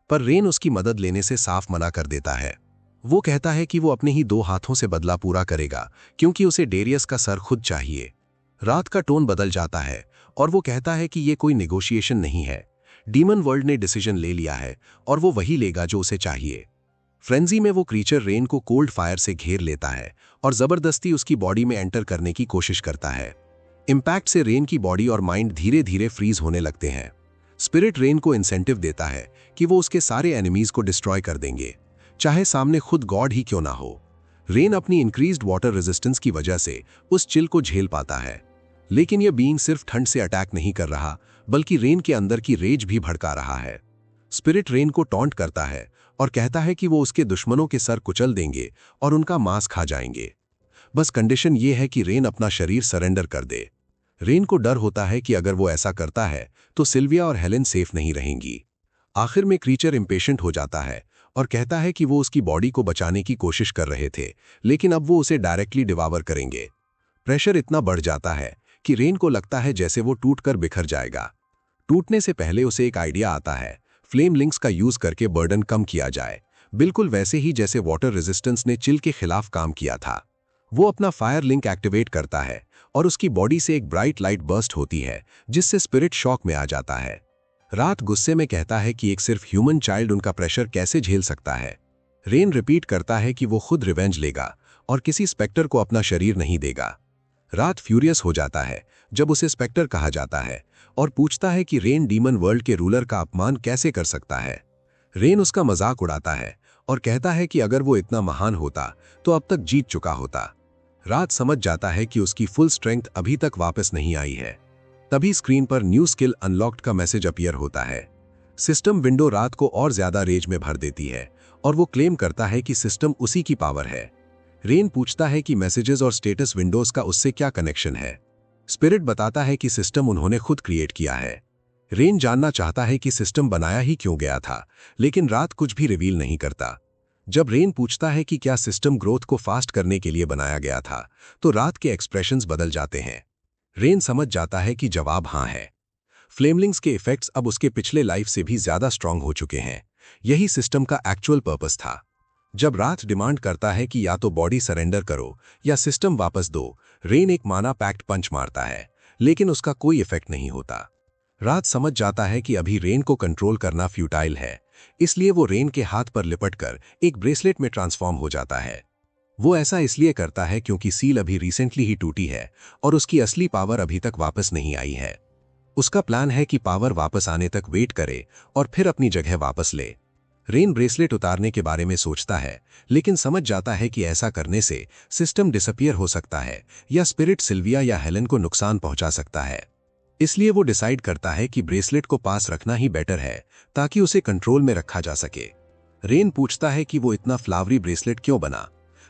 पर रेन उसकी मदद लेने से साफ मना कर देता है। वो कहता है कि वो अपने ही 2 हाथों से बदला पूरा करेगा, क्योंकि उसे डेरियस का सर खुद चाहिए। रात का टोन बदल जाता है और वो कहता है कि ये कोई नेगोशिएशन नहीं है। डीमन वर्ल्ड ने डिसीजन ले लिया है और वो वही लेगा जो उसे चाहिए। फ्रेंजी में वो क्रीचर रेन को कोल्ड फायर से घेर लेता है और जबरदस्ती उसकी बॉडी में एंटर करने की कोशिश करता है। इंपैक्ट से रेन की बॉडी और माइंड धीरे धीरे फ्रीज होने लगते हैं। स्पिरिट रेन को इंसेंटिव देता है कि वो उसके सारे एनिमीज को डिस्ट्रॉय कर देंगे, चाहे सामने खुद गॉड ही क्यों ना हो। रेन अपनी इंक्रीज्ड वाटर रेजिस्टेंस की वजह से उस चिल को झेल पाता है, लेकिन यह बीइंग सिर्फ ठंड से अटैक नहीं कर रहा, बल्कि रेन के अंदर की रेज भी भड़का रहा है। स्पिरिट रेन को टॉन्ट करता है और कहता है कि वो उसके दुश्मनों के सर कुचल देंगे और उनका मांस खा जाएंगे। बस कंडीशन ये है कि रेन अपना शरीर सरेंडर कर दे। रेन को डर होता है कि अगर वो ऐसा करता है तो सिल्विया और हेलेन सेफ नहीं रहेंगी। आखिर में क्रीचर इंपेशेंट हो जाता है और कहता है कि वो उसकी बॉडी को बचाने की कोशिश कर रहे थे, लेकिन अब वो उसे डायरेक्टली डिवावर करेंगे। प्रेशर इतना बढ़ जाता है कि रेन को लगता है जैसे वो टूटकर बिखर जाएगा। टूटने से पहले उसे एक आइडिया आता है, फ्लेम लिंक्स का यूज करके बर्डन कम किया जाए, बिल्कुल वैसे ही जैसे वाटर रेजिस्टेंस ने चिल के खिलाफ काम किया था। वो अपना फायर लिंक एक्टिवेट करता है और उसकी बॉडी से एक ब्राइट लाइट बर्स्ट होती है, जिससे स्पिरिट शॉक में आ जाता है। रात गुस्से में कहता है कि एक सिर्फ ह्यूमन चाइल्ड उनका प्रेशर कैसे झेल सकता है। रेन रिपीट करता है कि वो खुद रिवेंज लेगा और किसी स्पेक्टर को अपना शरीर नहीं देगा। रात फ्यूरियस हो जाता है जब उसे स्पेक्टर कहा जाता है और पूछता है कि रेन डीमन वर्ल्ड के रूलर का अपमान कैसे कर सकता है। रेन उसका मजाक उड़ाता है और कहता है कि अगर वो इतना महान होता तो अब तक जीत चुका होता। रात समझ जाता है कि उसकी फुल स्ट्रेंथ अभी तक वापस नहीं आई है। तभी स्क्रीन पर न्यू स्किल अनलॉक्ड का मैसेज अपीयर होता है। सिस्टम विंडो रात को और ज्यादा रेज में भर देती है और वो क्लेम करता है कि सिस्टम उसी की पावर है। रेन पूछता है कि मैसेजेस और स्टेटस विंडोज का उससे क्या कनेक्शन है। स्पिरिट बताता है कि सिस्टम उन्होंने खुद क्रिएट किया है। रेन जानना चाहता है कि सिस्टम बनाया ही क्यों गया था, लेकिन रात कुछ भी रिवील नहीं करता। जब रेन पूछता है कि क्या सिस्टम ग्रोथ को फास्ट करने के लिए बनाया गया था, तो रात के एक्सप्रेशंस बदल जाते हैं। रेन समझ जाता है कि जवाब हाँ है। फ्लेमलिंग्स के इफेक्ट्स अब उसके पिछले लाइफ से भी ज्यादा स्ट्रांग हो चुके हैं। यही सिस्टम का एक्चुअल पर्पस था। जब रात डिमांड करता है कि या तो बॉडी सरेंडर करो या सिस्टम वापस दो, रेन एक माना पैक्ट पंच मारता है, लेकिन उसका कोई इफेक्ट नहीं होता। रात समझ जाता है कि अभी रेन को कंट्रोल करना फ्यूटाइल है, इसलिए वो रेन के हाथ पर लिपटकर एक ब्रेसलेट में ट्रांसफॉर्म हो जाता है। वो ऐसा इसलिए करता है क्योंकि सील अभी रिसेंटली ही टूटी है और उसकी असली पावर अभी तक वापस नहीं आई है। उसका प्लान है कि पावर वापस आने तक वेट करे और फिर अपनी जगह वापस ले। रेन ब्रेसलेट उतारने के बारे में सोचता है, लेकिन समझ जाता है कि ऐसा करने से सिस्टम डिसअपियर हो सकता है या स्पिरिट सिल्विया या हेलेन को नुकसान पहुंचा सकता है। इसलिए वो डिसाइड करता है कि ब्रेसलेट को पास रखना ही बेटर है ताकि उसे कंट्रोल में रखा जा सके। रेन पूछता है कि वो इतना फ्लावरी ब्रेसलेट क्यों बना।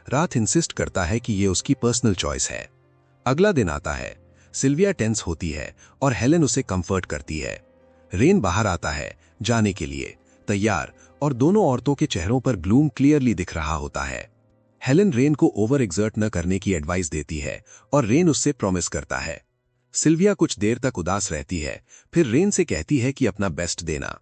रात इंसिस्ट करता है कि ये उसकी पर्सनल चॉइस है। अगला दिन आता है। सिल्विया टेंस होती है और हेलेन उसे कंफर्ट करती है। रेन बाहर आता है जाने के लिए तैयार, और दोनों औरतों के चेहरों पर ग्लूम क्लियरली दिख रहा होता है। हेलेन रेन को ओवर एक्सर्ट न करने की एडवाइस देती है और रेन उससे प्रॉमिस करता है। सिल्विया कुछ देर तक उदास रहती है, फिर रेन से कहती है कि अपना बेस्ट देना।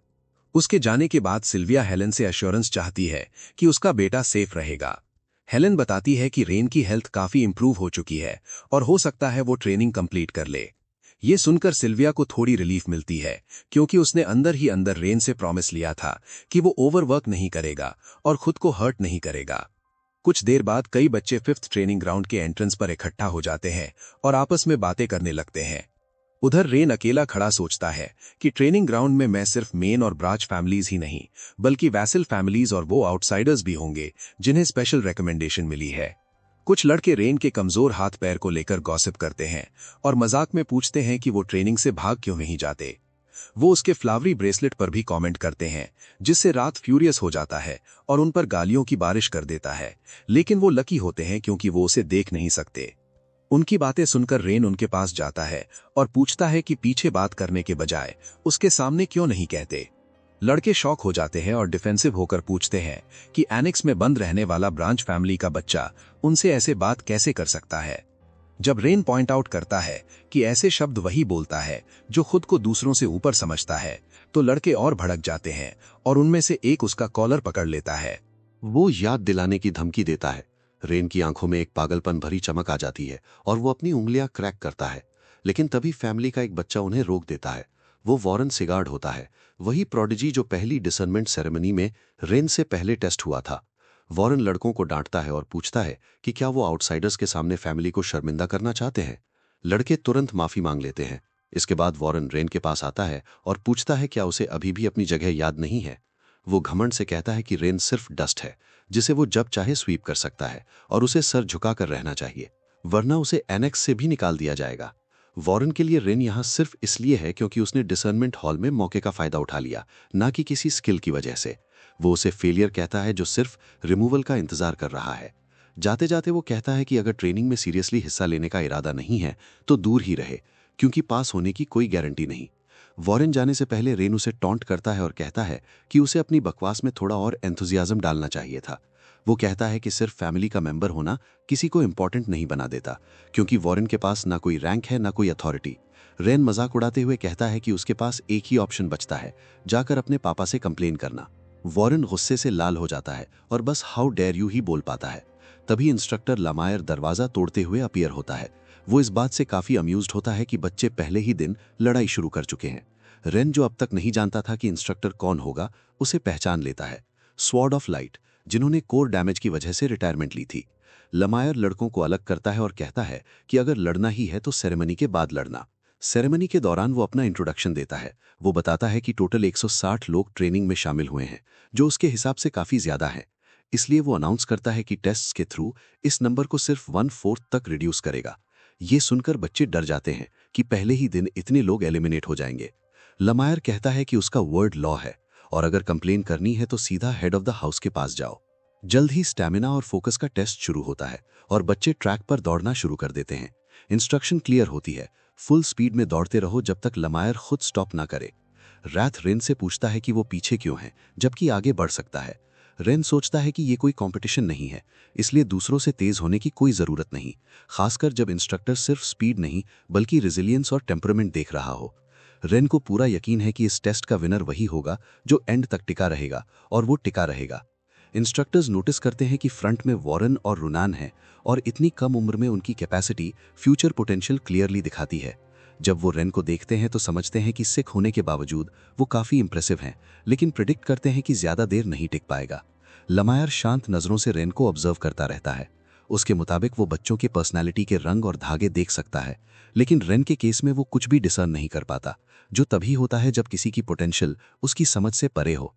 उसके जाने के बाद सिल्विया हेलेन से एश्योरेंस चाहती है कि उसका बेटा सेफ रहेगा। हेलेन बताती है कि रेन की हेल्थ काफी इंप्रूव हो चुकी है और हो सकता है वो ट्रेनिंग कंप्लीट कर ले। ये सुनकर सिल्विया को थोड़ी रिलीफ मिलती है, क्योंकि उसने अंदर ही अंदर रेन से प्रॉमिस लिया था कि वो ओवरवर्क नहीं करेगा और खुद को हर्ट नहीं करेगा। कुछ देर बाद कई बच्चे 5th ट्रेनिंग ग्राउंड के एंट्रेंस पर इकट्ठा हो जाते हैं और आपस में बातें करने लगते हैं। उधर रेन अकेला खड़ा सोचता है कि ट्रेनिंग ग्राउंड में मैं सिर्फ मेन और ब्रांच फैमिलीज ही नहीं, बल्कि वैसल फैमिलीज और वो आउटसाइडर्स भी होंगे जिन्हें स्पेशल रिकमेंडेशन मिली है। कुछ लड़के रेन के कमजोर हाथ पैर को लेकर गॉसिप करते हैं और मजाक में पूछते हैं कि वो ट्रेनिंग से भाग क्यों नहीं जाते। वो उसके फ्लावरी ब्रेसलेट पर भी कमेंट करते हैं, जिससे रात फ्यूरियस हो जाता है और उन पर गालियों की बारिश कर देता है, लेकिन वो लकी होते हैं क्योंकि वो उसे देख नहीं सकते। उनकी बातें सुनकर रेन उनके पास जाता है और पूछता है कि पीछे बात करने के बजाय उसके सामने क्यों नहीं कहते। लड़के शॉक हो जाते हैं और डिफेंसिव होकर पूछते हैं कि एनेक्स में बंद रहने वाला ब्रांच फैमिली का बच्चा उनसे ऐसे बात कैसे कर सकता है। जब रेन पॉइंट आउट करता है कि ऐसे शब्द वही बोलता है जो खुद को दूसरों से ऊपर समझता है, तो लड़के और भड़क जाते हैं और उनमें से एक उसका कॉलर पकड़ लेता है। वो याद दिलाने की धमकी देता है। रेन की आंखों में एक पागलपन भरी चमक आ जाती है और वो अपनी उंगलियां क्रैक करता है, लेकिन तभी फैमिली का एक बच्चा उन्हें रोक देता है। वो वॉरेन सिगार्ड होता है, वही प्रोडिजी जो पहली डिसर्नमेंट सेरेमनी में रेन से पहले टेस्ट हुआ था। वॉरेन लड़कों को डांटता है और पूछता है कि क्या वो आउटसाइडर्स के सामने फैमिली को शर्मिंदा करना चाहते हैं। लड़के तुरंत माफी मांग लेते हैं। इसके बाद वॉरेन रेन के पास आता है और पूछता है क्या उसे अभी भी अपनी जगह याद नहीं है। वो घमंड से कहता है कि रेन सिर्फ डस्ट है, जिसे वो जब चाहे स्वीप कर सकता है और उसे सर झुकाकर रहना चाहिए, वरना उसे एनेक्स से भी निकाल दिया जाएगा। वॉरेन के लिए रेन यहाँ सिर्फ इसलिए है क्योंकि उसने डिसर्नमेंट हॉल में मौके का फायदा उठा लिया, ना कि किसी स्किल की वजह से। वो उसे फेलियर कहता है जो सिर्फ रिमूवल का इंतजार कर रहा है। जाते जाते वो कहता है कि अगर ट्रेनिंग में सीरियसली हिस्सा लेने का इरादा नहीं है तो दूर ही रहे, क्योंकि पास होने की कोई गारंटी नहीं। वॉरेन जाने से पहले रेन उसे टॉन्ट करता है और कहता है कि उसे अपनी बकवास में थोड़ा और एंथुजियाज्म डालना चाहिए था। वो कहता है कि सिर्फ फैमिली का मेंबर होना किसी को इंपॉर्टेंट नहीं बना देता, क्योंकि वॉरेन के पास ना कोई रैंक है ना कोई अथॉरिटी। रेन मजाक उड़ाते हुए कहता है कि उसके पास एक ही ऑप्शन बचता है, जाकर अपने पापा से कंप्लेन करना। वॉरेन गुस्से से लाल हो जाता है और बस हाउ डेयर यू ही बोल पाता है। तभी इंस्ट्रक्टर लमायर दरवाजा तोड़ते हुए अपीयर होता है। वो इस बात से काफी अम्यूज्ड होता है कि बच्चे पहले ही दिन लड़ाई शुरू कर चुके हैं। रेन, जो अब तक नहीं जानता था कि इंस्ट्रक्टर कौन होगा, उसे पहचान लेता है। स्वॉर्ड ऑफ लाइट, जिन्होंने कोर डैमेज की वजह से रिटायरमेंट ली थी। लमायर लड़कों को अलग करता है और कहता है कि अगर लड़ना ही है तो सेरेमनी के बाद लड़ना। सेरेमनी के दौरान वो अपना इंट्रोडक्शन देता है। वो बताता है कि टोटल 160 लोग ट्रेनिंग में शामिल हुए हैं, जो उसके हिसाब से काफी ज्यादा है। इसलिए वो अनाउंस करता है कि टेस्ट्स के थ्रू इस नंबर को सिर्फ 1/4 तक रिड्यूस करेगा। ये सुनकर बच्चे डर जाते हैं कि पहले ही दिन इतने लोग एलिमिनेट हो जाएंगे। लमायर कहता है कि उसका वर्ड लॉ है और अगर कंप्लेन करनी है तो सीधा हेड ऑफ द हाउस के पास जाओ। जल्द ही स्टैमिना और फोकस का टेस्ट शुरू होता है और बच्चे ट्रैक पर दौड़ना शुरू कर देते हैं। इंस्ट्रक्शन क्लियर होती है, फुल स्पीड में दौड़ते रहो जब तक लमायर खुद स्टॉप ना करे। रैथ रेन से पूछता है कि वो पीछे क्यों है जबकि आगे बढ़ सकता है। रेन सोचता है कि ये कोई कंपटीशन नहीं है, इसलिए दूसरों से तेज होने की कोई जरूरत नहीं, खासकर जब इंस्ट्रक्टर सिर्फ स्पीड नहीं बल्कि रेजिलियंस और टेम्परामेंट देख रहा हो। रेन को पूरा यकीन है कि इस टेस्ट का विनर वही होगा जो एंड तक टिका रहेगा, और वो टिका रहेगा। इंस्ट्रक्टर्स नोटिस करते हैं कि फ्रंट में वॉरेन और रुनान हैं और इतनी कम उम्र में उनकी कैपेसिटी फ्यूचर पोटेंशियल क्लियरली दिखाती है। जब वो रेन को देखते हैं तो समझते हैं कि सिख होने के बावजूद वो काफी इंप्रेसिव हैं, लेकिन प्रिडिक्ट करते हैं कि ज्यादा देर नहीं टिक पाएगा। लमायर शांत नजरों से रेन को ऑब्जर्व करता रहता है। उसके मुताबिक वो बच्चों के पर्सनैलिटी के रंग और धागे देख सकता है, लेकिन रेन के केस में वो कुछ भी डिसर्न नहीं कर पाता, जो तभी होता है जब किसी की पोटेंशियल उसकी समझ से परे हो।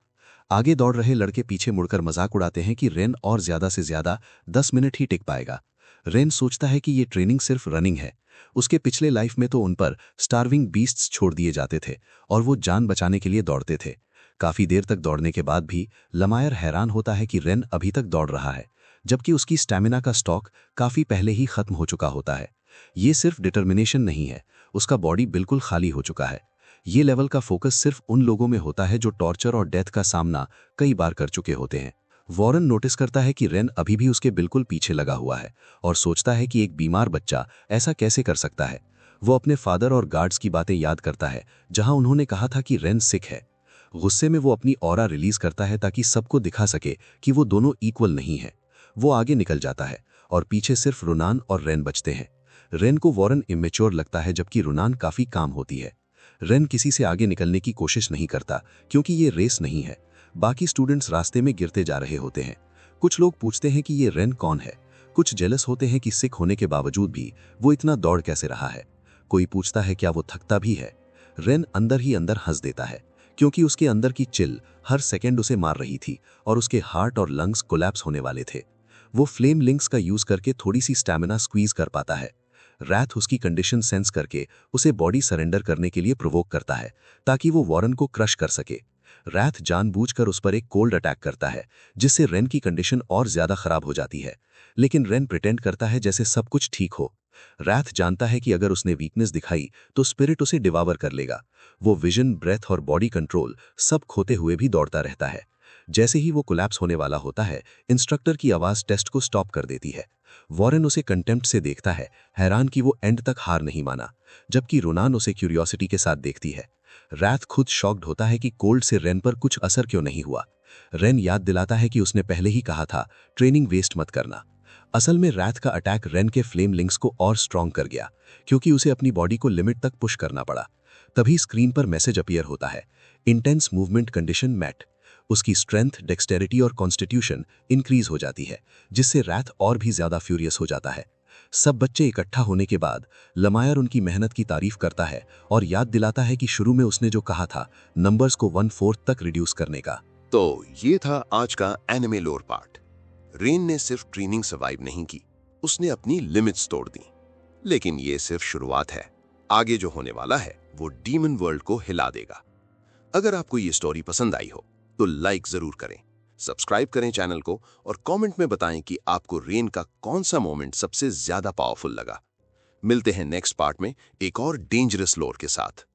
आगे दौड़ रहे लड़के पीछे मुड़कर मजाक उड़ाते हैं कि रेन और ज्यादा से ज्यादा 10 मिनट ही टिक पाएगा। रेन सोचता है कि ये ट्रेनिंग सिर्फ रनिंग है। उसके पिछले लाइफ में तो उन पर स्टार्विंग बीस्ट्स छोड़ दिए जाते थे और वो जान बचाने के लिए दौड़ते थे। काफी देर तक दौड़ने के बाद भी लमायर हैरान होता है कि रेन अभी तक दौड़ रहा है, जबकि उसकी स्टैमिना का स्टॉक काफी पहले ही खत्म हो चुका होता है। ये सिर्फ डिटर्मिनेशन नहीं है, उसका बॉडी बिल्कुल खाली हो चुका है। ये लेवल का फोकस सिर्फ उन लोगों में होता है जो टॉर्चर और डेथ का सामना कई बार कर चुके होते हैं। वॉरेन नोटिस करता है कि रेन अभी भी उसके बिल्कुल पीछे लगा हुआ है और सोचता है कि एक बीमार बच्चा ऐसा कैसे कर सकता है। वो अपने फादर और गार्ड्स की बातें याद करता है जहां उन्होंने कहा था कि रेन सिक है। गुस्से में वो अपनी ऑरा रिलीज करता है ताकि सबको दिखा सके कि वो दोनों इक्वल नहीं है। वो आगे निकल जाता है और पीछे सिर्फ रुनान और रेन बचते हैं। रेन को वॉरेन इमेच्योर लगता है जबकि रुनान काफी काम होती है। रेन किसी से आगे निकलने की कोशिश नहीं करता क्योंकि ये रेस नहीं है। बाकी स्टूडेंट्स रास्ते में गिरते जा रहे होते हैं। कुछ लोग पूछते हैं कि ये रेन कौन है। कुछ जेलस होते हैं कि सिख होने के बावजूद भी वो इतना दौड़ कैसे रहा है। कोई पूछता है क्या वो थकता भी है। रेन अंदर ही अंदर हंस देता है क्योंकि उसके अंदर की चिल हर सेकंड उसे मार रही थी और उसके हार्ट और लंग्स कोलैप्स होने वाले थे। वो फ्लेम लिंक्स का यूज करके थोड़ी सी स्टैमिना स्क्वीज कर पाता है। रैथ उसकी कंडीशन सेंस करके उसे बॉडी सरेंडर करने के लिए प्रोवोक करता है ताकि वो वॉरेन को क्रश कर सके। रैथ जानबूझकर उस पर एक कोल्ड अटैक करता है जिससे रेन की कंडीशन और ज्यादा खराब हो जाती है, लेकिन रेन प्रिटेंड करता है जैसे सब कुछ ठीक हो। रैथ जानता है कि अगर उसने वीकनेस दिखाई तो स्पिरिट उसे डिवावर कर लेगा। वो विजन, ब्रेथ और बॉडी कंट्रोल सब खोते हुए भी दौड़ता रहता है। जैसे ही वो कोलैप्स होने वाला होता है, इंस्ट्रक्टर की आवाज टेस्ट को स्टॉप कर देती है। वॉरेन उसे कंटेम्प्ट से देखता है, हैरान कि वो एंड तक हार नहीं माना, जबकि रुनान उसे क्यूरियोसिटी के साथ देखती है। रैथ खुद शॉक्ड होता है कि कोल्ड से रेन पर कुछ असर क्यों नहीं हुआ। रेन याद दिलाता है कि उसने पहले ही कहा था ट्रेनिंग वेस्ट मत करना। असल में रैथ का अटैक रेन के फ्लेम लिंक्स को और स्ट्रॉन्ग कर गया क्योंकि उसे अपनी बॉडी को लिमिट तक पुश करना पड़ा। तभी स्क्रीन पर मैसेज अपीयर होता है, इंटेंस मूवमेंट कंडीशन मैट। उसकी स्ट्रेंथ, डेक्सटेरिटी और कॉन्स्टिट्यूशन इंक्रीज हो जाती है जिससे रैथ और भी ज्यादा फ्यूरियस हो जाता है। सब बच्चे इकट्ठा होने के बाद लमायर उनकी मेहनत की तारीफ करता है और याद दिलाता है कि शुरू में उसने जो कहा था नंबर्स को 1/4 तक रिड्यूस करने का। तो ये था आज का एनिमे लोर पार्ट। रेन ने सिर्फ ट्रेनिंग सर्वाइव नहीं की, उसने अपनी लिमिट्स तोड़ दी। लेकिन ये सिर्फ शुरुआत है। आगे जो होने वाला है वो डीमन वर्ल्ड को हिला देगा। अगर आपको ये स्टोरी पसंद आई हो तो लाइक जरूर करें, सब्सक्राइब करें चैनल को और कमेंट में बताएं कि आपको रेन का कौन सा मोमेंट सबसे ज्यादा पावरफुल लगा। मिलते हैं नेक्स्ट पार्ट में एक और डेंजरस लोर के साथ।